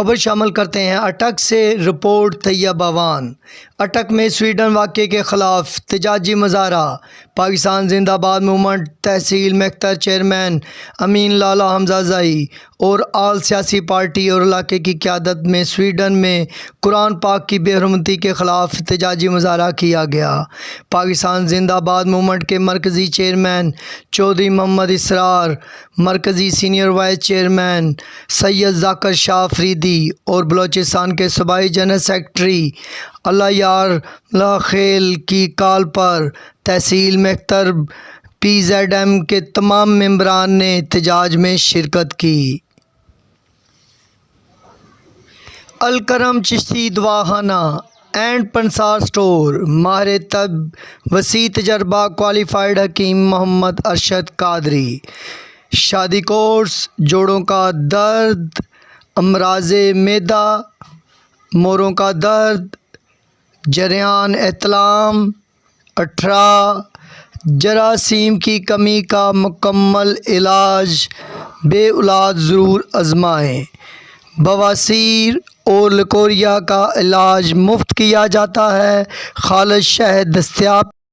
خبر شامل کرتے ہیں۔ اٹک سے رپورٹ طیب اعوان۔ اٹک میں سویڈن واقعے کے خلاف احتجاجی مظاہرہ۔ پاکستان زندہ باد موومنٹ تحصیل میختر چیئرمین امین لالا حمزہ زئی اور آل سیاسی پارٹی اور علاقے کی قیادت میں سویڈن میں قرآن پاک کی بے حرمتی کے خلاف احتجاجی مظاہرہ کیا گیا۔ پاکستان زندہ باد موومنٹ کے مرکزی چیئرمین چودھری محمد اسرار، مرکزی سینئر وائس چیئرمین سید ذاکر شاہ فریدی اور بلوچستان کے صوبائی جنرل سیکرٹری اللہ یار اللہ خیل کی کال پر تحصیل میختر پی زیڈ ایم کے تمام ممبران نے احتجاج میں شرکت کی۔ الکرم چشتی دواخانہ اینڈ پنسار سٹور، ماہر طب وسیع تجربہ کوالیفائڈ حکیم محمد ارشد قادری۔ شادی کورس، جوڑوں کا درد، امراض معدہ، موڑوں کا درد، جریان احتلام، 18 جراثیم کی کمی کا مکمل علاج، بے اولاد ضرور آزمائیں۔ بواسیر اور لکوریا کا علاج مفت کیا جاتا ہے۔ خالص شہد دستیاب